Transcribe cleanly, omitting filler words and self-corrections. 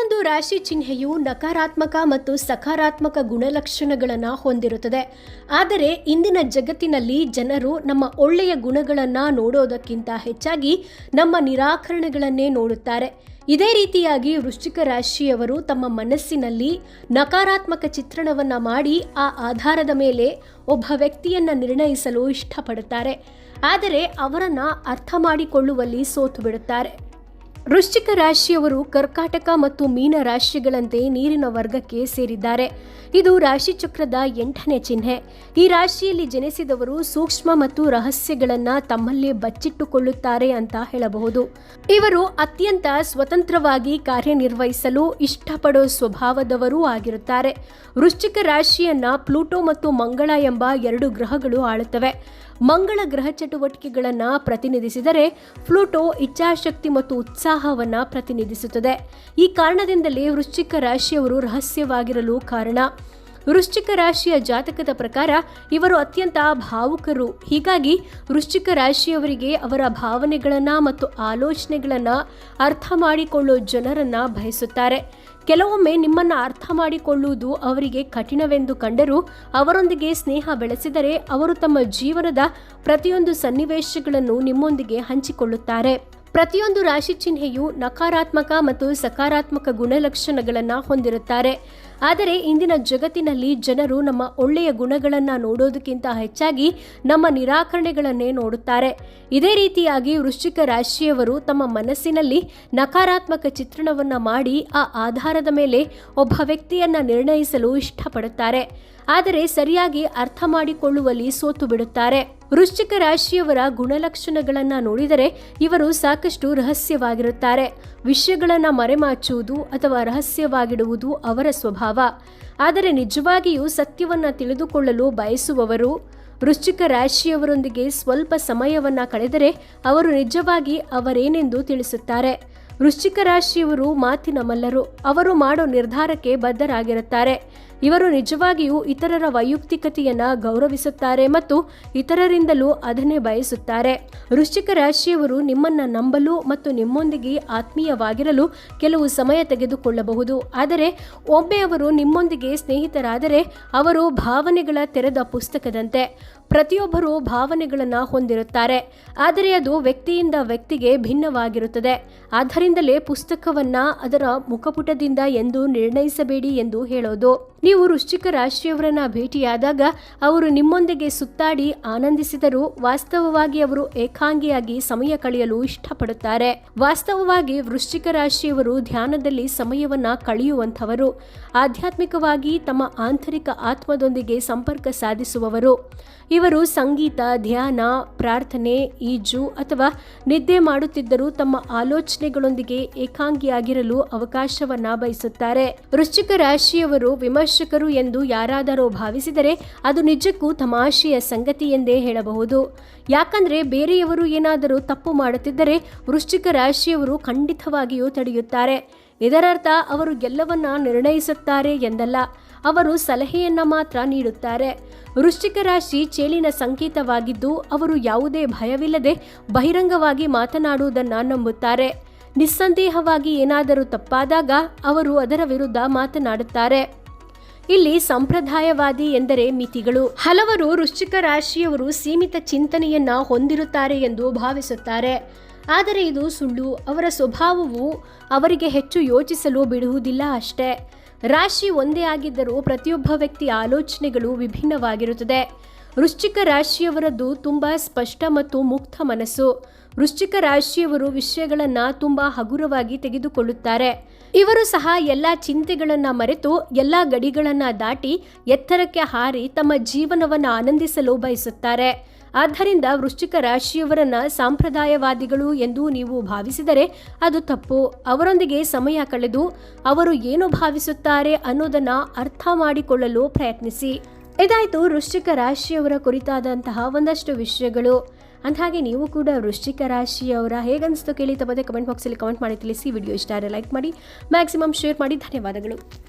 ಪ್ರತಿಯೊಂದು ರಾಶಿ ಚಿಹ್ನೆಯು ನಕಾರಾತ್ಮಕ ಮತ್ತು ಸಕಾರಾತ್ಮಕ ಗುಣಲಕ್ಷಣಗಳನ್ನು ಹೊಂದಿರುತ್ತದೆ. ಆದರೆ ಇಂದಿನ ಜಗತ್ತಿನಲ್ಲಿ ಜನರು ನಮ್ಮ ಒಳ್ಳೆಯ ಗುಣಗಳನ್ನು ನೋಡೋದಕ್ಕಿಂತ ಹೆಚ್ಚಾಗಿ ನಮ್ಮ ನಿರಾಕರಣೆಗಳನ್ನೇ ನೋಡುತ್ತಾರೆ. ಇದೇ ರೀತಿಯಾಗಿ ವೃಶ್ಚಿಕ ರಾಶಿಯವರು ತಮ್ಮ ಮನಸ್ಸಿನಲ್ಲಿ ನಕಾರಾತ್ಮಕ ಚಿತ್ರಣವನ್ನು ಮಾಡಿ ಆ ಆಧಾರದ ಮೇಲೆ ಒಬ್ಬ ವ್ಯಕ್ತಿಯನ್ನು ನಿರ್ಣಯಿಸಲು ಇಷ್ಟಪಡುತ್ತಾರೆ. ಆದರೆ ಅವರನ್ನು ಅರ್ಥ ಮಾಡಿಕೊಳ್ಳುವಲ್ಲಿ ಸೋತು ಬಿಡುತ್ತಾರೆ. ವೃಶ್ಚಿಕ ರಾಶಿಯವರು ಕರ್ಕಾಟಕ ಮತ್ತು ಮೀನ ರಾಶಿಗಳಂತೆ ನೀರಿನ ವರ್ಗಕ್ಕೆ ಸೇರಿದ್ದಾರೆ. ಇದು ರಾಶಿಚಕ್ರದ 8ನೇ ಚಿಹ್ನೆ. ಈ ರಾಶಿಯಲ್ಲಿ ಜನಿಸಿದವರು ಸೂಕ್ಷ್ಮ ಮತ್ತು ರಹಸ್ಯಗಳನ್ನು ತಮ್ಮಲ್ಲೇ ಬಚ್ಚಿಟ್ಟುಕೊಳ್ಳುತ್ತಾರೆ ಅಂತ ಹೇಳಬಹುದು. ಇವರು ಅತ್ಯಂತ ಸ್ವತಂತ್ರವಾಗಿ ಕಾರ್ಯನಿರ್ವಹಿಸಲು ಇಷ್ಟಪಡೋ ಸ್ವಭಾವದವರೂ ಆಗಿರುತ್ತಾರೆ. ವೃಶ್ಚಿಕ ರಾಶಿಯನ್ನ ಪ್ಲೂಟೋ ಮತ್ತು ಮಂಗಳ ಎಂಬ 2 ಗ್ರಹಗಳು ಆಳುತ್ತವೆ. ಮಂಗಳ ಗ್ರಹ ಚಟುವಟಿಕೆಗಳನ್ನು ಪ್ರತಿನಿಧಿಸಿದರೆ ಪ್ಲೂಟೋ ಇಚ್ಛಾಶಕ್ತಿ ಮತ್ತು ಉತ್ಸಾಹವನ್ನು ಪ್ರತಿನಿಧಿಸುತ್ತದೆ. ಈ ಕಾರಣದಿಂದಲೇ ವೃಶ್ಚಿಕ ರಾಶಿಯವರು ರಹಸ್ಯವಾಗಿರಲು ಕಾರಣ. ವೃಶ್ಚಿಕ ರಾಶಿಯ ಜಾತಕದ ಪ್ರಕಾರ ಇವರು ಅತ್ಯಂತ ಭಾವುಕರು. ಹೀಗಾಗಿ ವೃಶ್ಚಿಕ ರಾಶಿಯವರಿಗೆ ಅವರ ಭಾವನೆಗಳನ್ನು ಮತ್ತು ಆಲೋಚನೆಗಳನ್ನು ಅರ್ಥ ಮಾಡಿಕೊಳ್ಳೋ ಜನರನ್ನು ಬಯಸುತ್ತಾರೆ. ಕೆಲವೊಮ್ಮೆ ನಿಮ್ಮನ್ನು ಅರ್ಥ ಮಾಡಿಕೊಳ್ಳುವುದು ಅವರಿಗೆ ಕಠಿಣವೆಂದು ಕಂಡರೂ ಅವರೊಂದಿಗೆ ಸ್ನೇಹ ಬೆಳೆಸಿದರೆ ಅವರು ತಮ್ಮ ಜೀವನದ ಪ್ರತಿಯೊಂದು ಸನ್ನಿವೇಶಗಳನ್ನು ನಿಮ್ಮೊಂದಿಗೆ ಹಂಚಿಕೊಳ್ಳುತ್ತಾರೆ. ಪ್ರತಿಯೊಂದು ರಾಶಿ ಚಿಹ್ನೆಯು ನಕಾರಾತ್ಮಕ ಮತ್ತು ಸಕಾರಾತ್ಮಕ ಗುಣಲಕ್ಷಣಗಳನ್ನು ಹೊಂದಿರುತ್ತಾರೆ. ಆದರೆ ಇಂದಿನ ಜಗತ್ತಿನಲ್ಲಿ ಜನರು ನಮ್ಮ ಒಳ್ಳೆಯ ಗುಣಗಳನ್ನು ನೋಡೋದಕ್ಕಿಂತ ಹೆಚ್ಚಾಗಿ ನಮ್ಮ ನಿರಾಕರಣೆಗಳನ್ನೇ ನೋಡುತ್ತಾರೆ. ಇದೇ ರೀತಿಯಾಗಿ ವೃಶ್ಚಿಕ ರಾಶಿಯವರು ತಮ್ಮ ಮನಸ್ಸಿನಲ್ಲಿ ನಕಾರಾತ್ಮಕ ಚಿತ್ರಣವನ್ನು ಮಾಡಿ ಆ ಆಧಾರದ ಮೇಲೆ ಒಬ್ಬ ವ್ಯಕ್ತಿಯನ್ನು ನಿರ್ಣಯಿಸಲು ಇಷ್ಟಪಡುತ್ತಾರೆ. ಆದರೆ ಸರಿಯಾಗಿ ಅರ್ಥ ಮಾಡಿಕೊಳ್ಳುವಲ್ಲಿ ಸೋತು ಬಿಡುತ್ತಾರೆ. ವೃಶ್ಚಿಕ ರಾಶಿಯವರ ಗುಣಲಕ್ಷಣಗಳನ್ನು ನೋಡಿದರೆ ಇವರು ಸಾಕಷ್ಟು ರಹಸ್ಯವಾಗಿರುತ್ತಾರೆ. ವಿಷಯಗಳನ್ನು ಮರೆಮಾಚುವುದು ಅಥವಾ ರಹಸ್ಯವಾಗಿಡುವುದು ಅವರ ಸ್ವಭಾವ. ಆದರೆ ನಿಜವಾಗಿಯೂ ಸತ್ಯವನ್ನು ತಿಳಿದುಕೊಳ್ಳಲು ಬಯಸುವವರು. ವೃಶ್ಚಿಕ ರಾಶಿಯವರೊಂದಿಗೆ ಸ್ವಲ್ಪ ಸಮಯವನ್ನು ಕಳೆದರೆ ಅವರು ನಿಜವಾಗಿ ಅವರೇನೆಂದು ತಿಳಿಸುತ್ತಾರೆ. ವೃಶ್ಚಿಕ ರಾಶಿಯವರು ಮಾತಿನ ಮಲ್ಲರು. ಅವರು ಮಾಡೋ ನಿರ್ಧಾರಕ್ಕೆ ಬದ್ಧರಾಗಿರುತ್ತಾರೆ. ಇವರು ನಿಜವಾಗಿಯೂ ಇತರರ ವೈಯಕ್ತಿಕತೆಯನ್ನು ಗೌರವಿಸುತ್ತಾರೆ ಮತ್ತು ಇತರರಿಂದಲೂ ಅದನ್ನೇ ಬಯಸುತ್ತಾರೆ. ವೃಶ್ಚಿಕ ರಾಶಿಯವರು ನಿಮ್ಮನ್ನು ನಂಬಲು ಮತ್ತು ನಿಮ್ಮೊಂದಿಗೆ ಆತ್ಮೀಯವಾಗಿರಲು ಕೆಲವು ಸಮಯ ತೆಗೆದುಕೊಳ್ಳಬಹುದು. ಆದರೆ ಒಮ್ಮೆ ಅವರು ನಿಮ್ಮೊಂದಿಗೆ ಸ್ನೇಹಿತರಾದರೆ ಅವರು ಭಾವನೆಗಳ ತೆರೆದ ಪುಸ್ತಕದಂತೆ. ಪ್ರತಿಯೊಬ್ಬರೂ ಭಾವನೆಗಳನ್ನು ಹೊಂದಿರುತ್ತಾರೆ, ಆದರೆ ಅದು ವ್ಯಕ್ತಿಯಿಂದ ವ್ಯಕ್ತಿಗೆ ಭಿನ್ನವಾಗಿರುತ್ತದೆ. ಆದ್ದರಿಂದಲೇ ಪುಸ್ತಕವನ್ನು ಅದರ ಮುಖಪುಟದಿಂದ ಎಂದು ನಿರ್ಣಯಿಸಬೇಡಿ ಎಂದು ಹೇಳೋದು. ನೀವು ವೃಶ್ಚಿಕ ರಾಶಿಯವರನ್ನ ಭೇಟಿಯಾದಾಗ ಅವರು ನಿಮ್ಮೊಂದಿಗೆ ಸುತ್ತಾಡಿ ಆನಂದಿಸಿದರೂ ವಾಸ್ತವವಾಗಿ ಅವರು ಏಕಾಂಗಿಯಾಗಿ ಸಮಯ ಕಳೆಯಲು ಇಷ್ಟಪಡುತ್ತಾರೆ. ವಾಸ್ತವವಾಗಿ ವೃಶ್ಚಿಕ ರಾಶಿಯವರು ಧ್ಯಾನದಲ್ಲಿ ಸಮಯವನ್ನ ಕಳೆಯುವಂಥವರು. ಆಧ್ಯಾತ್ಮಿಕವಾಗಿ ತಮ್ಮ ಆಂತರಿಕ ಆತ್ಮದೊಂದಿಗೆ ಸಂಪರ್ಕ ಸಾಧಿಸುವವರು. ಇವರು ಸಂಗೀತ, ಧ್ಯಾನ, ಪ್ರಾರ್ಥನೆ, ಈಜು ಅಥವಾ ನಿದ್ದೆ ಮಾಡುತ್ತಿದ್ದರೂ ತಮ್ಮ ಆಲೋಚನೆಗಳೊಂದಿಗೆ ಏಕಾಂಗಿಯಾಗಿರಲು ಅವಕಾಶವನ್ನ ಬಯಸುತ್ತಾರೆ. ವೃಶ್ಚಿಕ ರಾಶಿಯವರು ವಿಮರ್ಶಕರು ಎಂದು ಯಾರಾದರೂ ಭಾವಿಸಿದರೆ ಅದು ನಿಜಕ್ಕೂ ತಮಾಷೆಯ ಸಂಗತಿ ಎಂದೇ ಹೇಳಬಹುದು. ಯಾಕಂದ್ರೆ ಬೇರೆಯವರು ಏನಾದರೂ ತಪ್ಪು ಮಾಡುತ್ತಿದ್ದರೆ ವೃಶ್ಚಿಕ ರಾಶಿಯವರು ಖಂಡಿತವಾಗಿಯೂ ತಡೆಯುತ್ತಾರೆ. ಇದರರ್ಥ ಅವರು ಎಲ್ಲವನ್ನ ನಿರ್ಣಯಿಸುತ್ತಾರೆ ಎಂದಲ್ಲ, ಅವರು ಸಲಹೆಯನ್ನ ಮಾತ್ರ ನೀಡುತ್ತಾರೆ. ವೃಶ್ಚಿಕ ರಾಶಿ ಚೇಳಿನ ಸಂಕೇತವಾಗಿದ್ದು ಅವರು ಯಾವುದೇ ಭಯವಿಲ್ಲದೆ ಬಹಿರಂಗವಾಗಿ ಮಾತನಾಡುವುದನ್ನು ನಂಬುತ್ತಾರೆ. ನಿಸ್ಸಂದೇಹವಾಗಿ ಏನಾದರೂ ತಪ್ಪಾದಾಗ ಅವರು ಅದರ ವಿರುದ್ಧ ಮಾತನಾಡುತ್ತಾರೆ. ಇಲ್ಲಿ ಸಂಪ್ರದಾಯವಾದಿ ಎಂದರೆ ಮಿತಿಗಳು. ಹಲವರು ವೃಶ್ಚಿಕ ರಾಶಿಯವರು ಸೀಮಿತ ಚಿಂತನೆಯನ್ನ ಹೊಂದಿರುತ್ತಾರೆ ಎಂದು ಭಾವಿಸುತ್ತಾರೆ. ಆದರೆ ಇದು ಸುಳ್ಳು. ಅವರ ಸ್ವಭಾವವು ಅವರಿಗೆ ಹೆಚ್ಚು ಯೋಚಿಸಲು ಬಿಡುವುದಿಲ್ಲ ಅಷ್ಟೇ. ರಾಶಿ ಒಂದೇ ಆಗಿದ್ದರೂ ಪ್ರತಿಯೊಬ್ಬ ವ್ಯಕ್ತಿಯ ಆಲೋಚನೆಗಳು ವಿಭಿನ್ನವಾಗಿರುತ್ತದೆ. ವೃಶ್ಚಿಕ ರಾಶಿಯವರದ್ದು ತುಂಬ ಸ್ಪಷ್ಟ ಮತ್ತು ಮುಕ್ತ ಮನಸ್ಸು. ವೃಶ್ಚಿಕ ರಾಶಿಯವರು ವಿಷಯಗಳನ್ನು ತುಂಬ ಹಗುರವಾಗಿ ತೆಗೆದುಕೊಳ್ಳುತ್ತಾರೆ. ಇವರು ಸಹ ಎಲ್ಲ ಚಿಂತೆಗಳನ್ನು ಮರೆತು ಎಲ್ಲ ಗಡಿಗಳನ್ನು ದಾಟಿ ಎತ್ತರಕ್ಕೆ ಹಾರಿ ತಮ್ಮ ಜೀವನವನ್ನು ಆನಂದಿಸಲು ಬಯಸುತ್ತಾರೆ. ಆದ್ದರಿಂದ ವೃಶ್ಚಿಕ ರಾಶಿಯವರನ್ನ ಸಾಂಪ್ರದಾಯವಾದಿಗಳು ಎಂದು ನೀವು ಭಾವಿಸಿದರೆ ಅದು ತಪ್ಪು. ಅವರೊಂದಿಗೆ ಸಮಯ ಕಳೆದು ಅವರು ಏನು ಭಾವಿಸುತ್ತಾರೆ ಅನ್ನೋದನ್ನ ಅರ್ಥ ಮಾಡಿಕೊಳ್ಳಲು ಪ್ರಯತ್ನಿಸಿ. ಇದಾಯಿತು ವೃಶ್ಚಿಕ ರಾಶಿಯವರ ಕುರಿತಾದಂತಹ ಒಂದಷ್ಟು ವಿಷಯಗಳು. ಅಂದಹಾಗೆ ನೀವು ಕೂಡ ವೃಶ್ಚಿಕ ರಾಶಿಯವರ ಹೇಗನ್ನಿಸ್ತು ಕೇಳಿ ತಪ್ಪದೆ ಕಮೆಂಟ್ ಬಾಕ್ಸಲ್ಲಿ ಕಮೆಂಟ್ ಮಾಡಿ ತಿಳಿಸಿ. ವಿಡಿಯೋ ಇಷ್ಟ ಆದರೆ ಲೈಕ್ ಮಾಡಿ, ಮ್ಯಾಕ್ಸಿಮಮ್ ಶೇರ್ ಮಾಡಿ. ಧನ್ಯವಾದಗಳು.